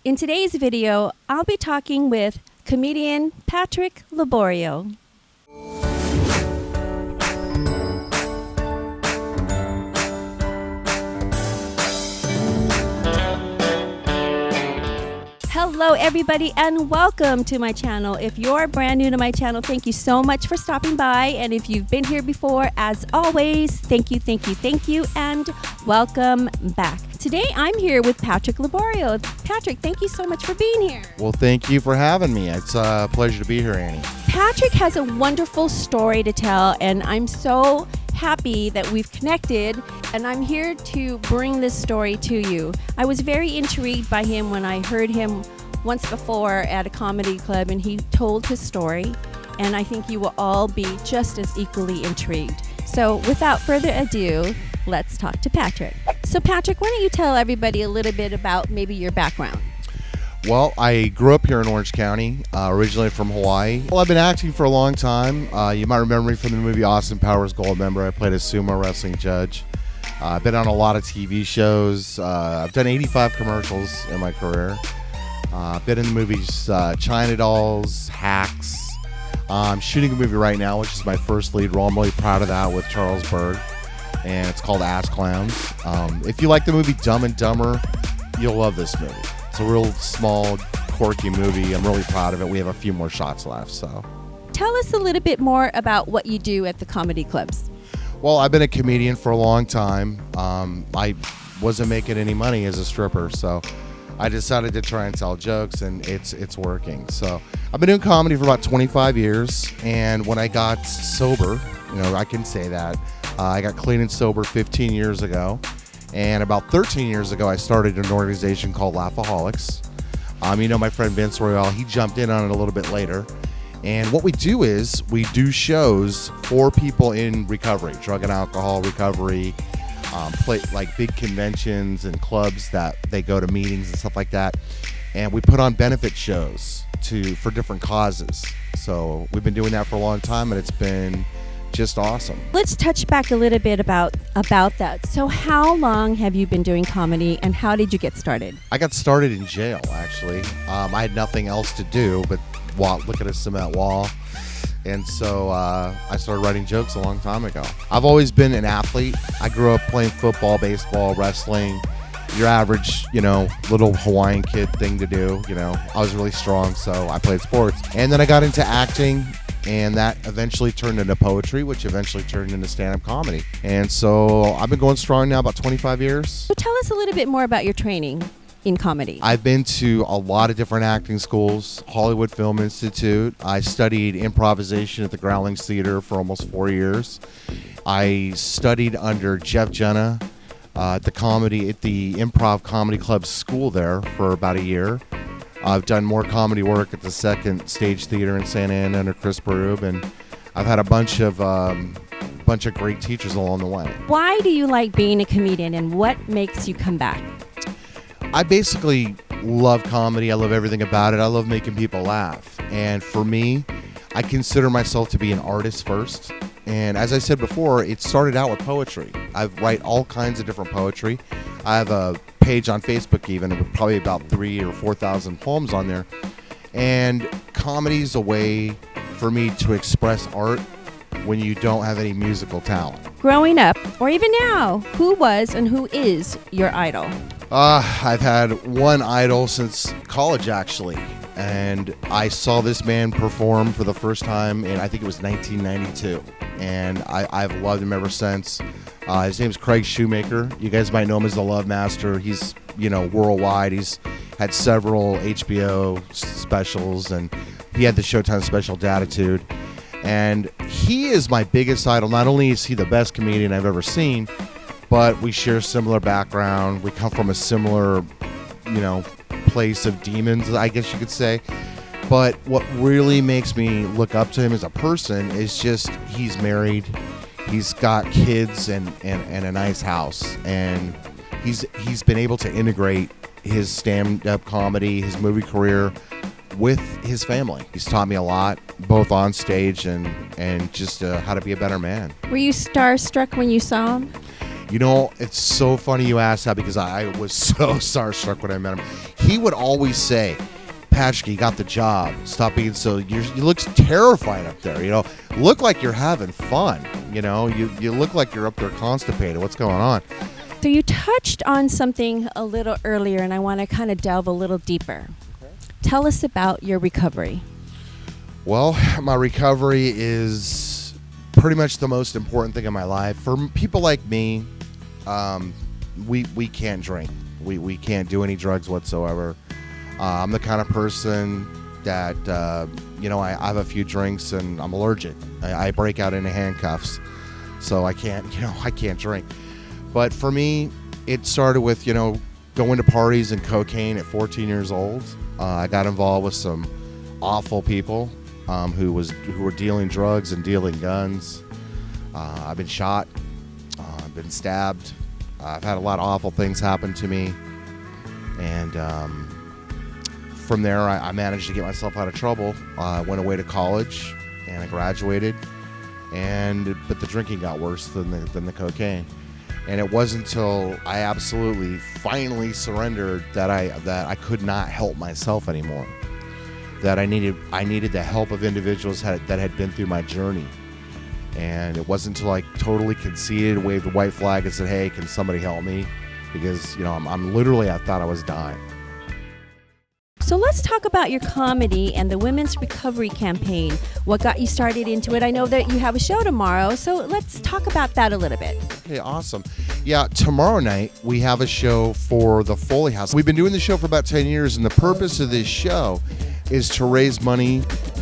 In today's video, I'll be talking with comedian Patrick Laborio. Hello everybody and welcome to my channel. If you're brand new to my channel, thank you so much for stopping by. And if you've been here before, as always, thank you, and welcome back. Today I'm here with Patrick Laborio. Patrick, thank you so much for being here. Well, thank you for having me. It's a pleasure to be here, Annie. Patrick has a wonderful story to tell, and I'm so happy that we've connected, and I'm here to bring this story to you. I was very intrigued by him when I heard him once before at a comedy club, and he told his story, and I think you will all be just as equally intrigued. So without further ado, let's talk to Patrick. So Patrick, why don't you tell everybody a little bit about maybe your background? Well, I grew up here in Orange County, originally from Hawaii. Well, I've been acting for a long time. You might remember me from the movie Austin Powers Goldmember. I played a sumo wrestling judge. I've been on a lot of TV shows. I've done 85 commercials in my career. I've been in the movies China Dolls, Hacks. I'm shooting a movie right now, which is my first lead role. I'm really proud of that, with Charles Berg, and it's called Ass Clowns. If you like the movie Dumb and Dumber, you'll love this movie. It's a real small, quirky movie. I'm really proud of it. We have a few more shots left. So, tell us a little bit more about what you do at the comedy clubs. Well, I've been a comedian for a long time. I wasn't making any money as a stripper, so I decided to try and tell jokes, and it's working. So I've been doing comedy for about 25 years, and when I got sober, I can say that, I got clean and sober 15 years ago. And about 13 years ago, I started an organization called Laughaholics. My friend Vince Royale, he jumped in on it a little bit later. And what we do is we do shows for people in recovery, drug and alcohol recovery, play like big conventions and clubs that they go to meetings and stuff like that. And we put on benefit shows for different causes. So we've been doing that for a long time, and it's been just awesome. Let's touch back a little bit about that. So how long have you been doing comedy, and how did you get started? I got started in jail, actually. I had nothing else to do but look at a cement wall. And so I started writing jokes a long time ago. I've always been an athlete. I grew up playing football, baseball, wrestling. Your average, little Hawaiian kid thing to do. I was really strong, so I played sports. And then I got into acting, and that eventually turned into poetry, which eventually turned into stand-up comedy. And so I've been going strong now about 25 years. So tell us a little bit more about your training in comedy. I've been to a lot of different acting schools, Hollywood Film Institute. I studied improvisation at the Groundlings Theater for almost 4 years. I studied under Jeff Jenna at the Improv Comedy Club school there for about a year. I've done more comedy work at the Second Stage Theater in Santa Ana under Chris Berube, and I've had a bunch of great teachers along the way. Why do you like being a comedian, and what makes you come back? I basically love comedy. I love everything about it. I love making people laugh. And for me, I consider myself to be an artist first. And as I said before, it started out with poetry. I write all kinds of different poetry. I have a page on Facebook even with probably about 3,000 or 4,000 poems on there. And comedy is a way for me to express art when you don't have any musical talent. Growing up, or even now, who was and who is your idol? I've had one idol since college, actually. And I saw this man perform for the first time in, I think it was 1992. And I've loved him ever since. His name's Craig Shoemaker. You guys might know him as the Love Master. He's, worldwide. He's had several HBO specials, and he had the Showtime special Datitude. And he is my biggest idol. Not only is he the best comedian I've ever seen, but we share a similar background. We come from a similar, place of demons, I guess you could say. But what really makes me look up to him as a person is just he's married, he's got kids and a nice house, and he's been able to integrate his stand-up comedy, his movie career with his family. He's taught me a lot, both on stage and just how to be a better man. Were you starstruck when you saw him? You know, it's so funny you asked that because I was so starstruck when I met him. He would always say, Patrick, you got the job. Stop being so, you look terrified up there, you know. Look like you're having fun, you know. You look like you're up there constipated. What's going on? So you touched on something a little earlier, and I want to kind of delve a little deeper. Okay. Tell us about your recovery. Well, my recovery is pretty much the most important thing in my life. For people like me, we can't drink. We can't do any drugs whatsoever. I'm the kind of person that, I have a few drinks and I'm allergic. I break out into handcuffs. So I can't drink. But for me, it started with, going to parties and cocaine at 14 years old. I got involved with some awful people who were dealing drugs and dealing guns. I've been shot. I've been stabbed. I've had a lot of awful things happen to me. And from there, I managed to get myself out of trouble. I went away to college and I graduated. But the drinking got worse than the cocaine. And it wasn't until I absolutely finally surrendered that I could not help myself anymore. That I needed the help of individuals that had been through my journey. And it wasn't until I totally conceded, waved a white flag and said, hey, can somebody help me? Because, I'm literally, I thought I was dying. So let's talk about your comedy and the Women's Recovery Campaign. What got you started into it? I know that you have a show tomorrow, so let's talk about that a little bit. Okay, awesome. Yeah, tomorrow night we have a show for the Foley House. We've been doing the show for about 10 years, and the purpose of this show is to raise money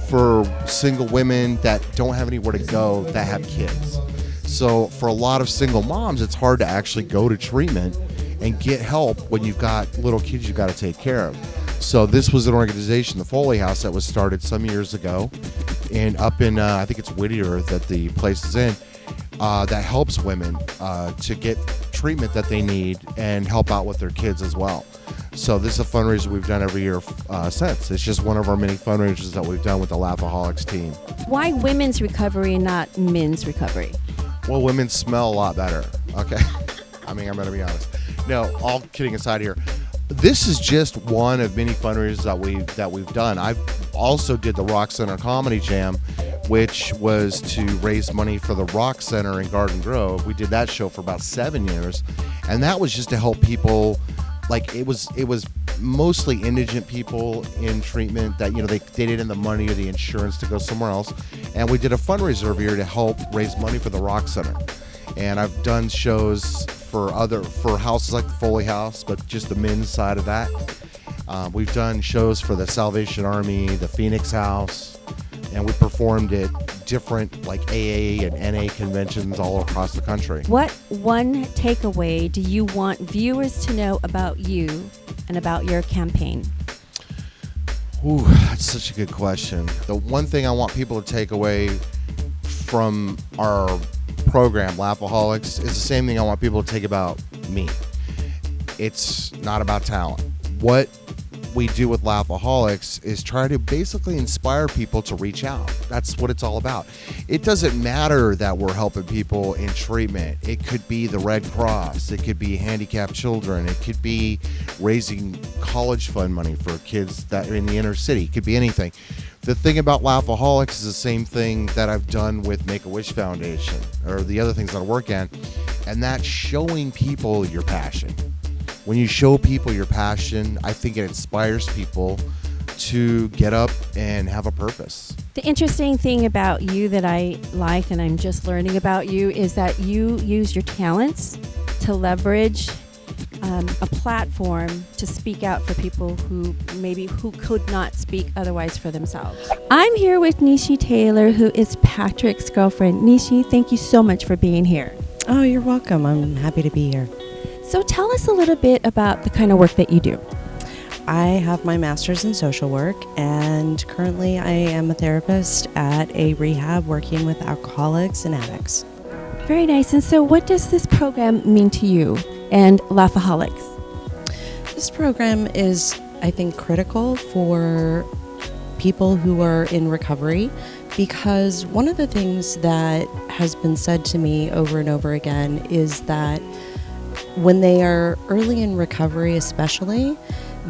for single women that don't have anywhere to go that have kids. So for a lot of single moms, it's hard to actually go to treatment and get help when you've got little kids you've got to take care of. So this was an organization, the Foley House, that was started some years ago, and up in I think it's Whittier that the place is in, that helps women to get treatment that they need and help out with their kids as well. So this is a fundraiser we've done every year since. It's just one of our many fundraisers that we've done with the Laughaholics team. Why women's recovery and not men's recovery? Well, women smell a lot better. Okay, I'm going to be honest. No, all kidding aside here. This is just one of many fundraisers that we've done. I've also did the Rock Center Comedy Jam, which was to raise money for the Rock Center in Garden Grove. We did that show for about 7 years, and that was just to help people. Like it was mostly indigent people in treatment that they didn't have the money or the insurance to go somewhere else, and we did a fundraiser every year to help raise money for the Rock Center. And I've done shows for houses like the Foley House, but just the men's side of that. We've done shows for the Salvation Army, the Phoenix House, and we performed at different like AA and NA conventions all across the country. What one takeaway do you want viewers to know about you and about your campaign? Ooh, that's such a good question. The one thing I want people to take away from our program, Laughaholics, is the same thing I want people to take about me. It's not about talent. What we do with Laughaholics is try to basically inspire people to reach out. That's what it's all about. It doesn't matter that we're helping people in treatment. It could be the Red Cross. It could be handicapped children. It could be raising college fund money for kids that are in the inner city. It could be anything. The thing about Laughaholics is the same thing that I've done with Make-A-Wish Foundation or the other things that I work at, and that's showing people your passion. When you show people your passion, I think it inspires people to get up and have a purpose. The interesting thing about you that I like, and I'm just learning about you, is that you use your talents to leverage a platform to speak out for people who could not speak otherwise for themselves. I'm here with Nishi Taylor, who is Patrick's girlfriend. Nishi, thank you so much for being here. Oh, you're welcome. I'm happy to be here. So tell us a little bit about the kind of work that you do. I have my master's in social work, and currently I am a therapist at a rehab working with alcoholics and addicts. Very nice. And so what does this program mean to you and Laughaholics? This program is, I think, critical for people who are in recovery because one of the things that has been said to me over and over again is that when they are early in recovery especially,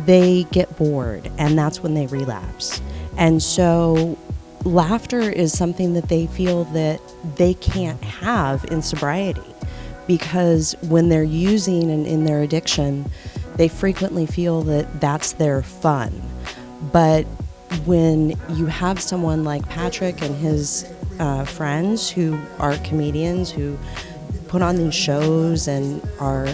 they get bored, and that's when they relapse. And so laughter is something that they feel that they can't have in sobriety, because when they're using and in their addiction, they frequently feel that that's their fun. But when you have someone like Patrick and his friends who are comedians who put on these shows and are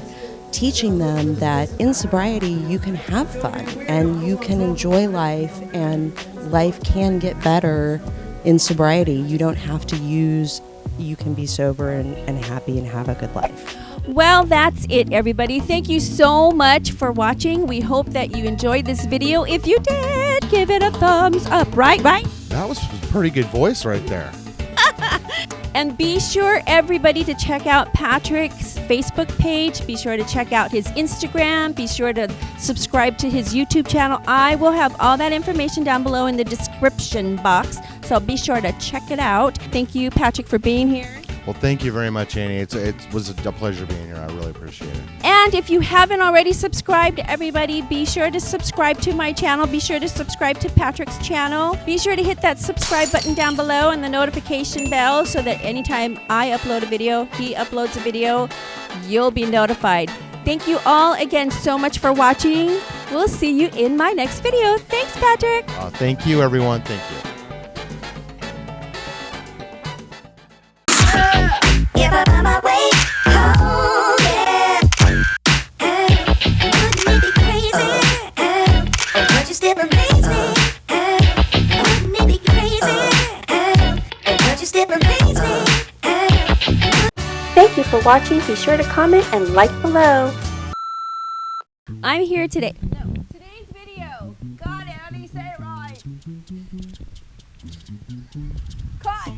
teaching them that in sobriety you can have fun and you can enjoy life, and life can get better in sobriety. You don't have to use, you can be sober and happy and have a good life. Well, that's it, everybody. Thank you so much for watching. We hope that you enjoyed this video. If you did, give it a thumbs up, right? That was a pretty good voice right there. And be sure, everybody, to check out Patrick's Facebook page. Be sure to check out his Instagram. Be sure to subscribe to his YouTube channel. I will have all that information down below in the description box, so be sure to check it out. Thank you, Patrick, for being here. Well, thank you very much, Annie. It was a pleasure being here. I really appreciate it. And if you haven't already subscribed, everybody, be sure to subscribe to my channel. Be sure to subscribe to Patrick's channel. Be sure to hit that subscribe button down below and the notification bell so that anytime I upload a video, he uploads a video, you'll be notified. Thank you all again so much for watching. We'll see you in my next video. Thanks, Patrick. Thank you, everyone. Thank you. If I find my way home, yeah. Wouldn't it be crazy? Would you still amaze me? Wouldn't it be crazy? Would you still amaze me? Thank you for watching. Be sure to comment and like below. I'm here today. No, today's video. God, Annie, say it right. Cut.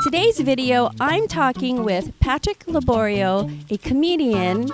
Today's video, I'm talking with Patrick Laborio, a comedian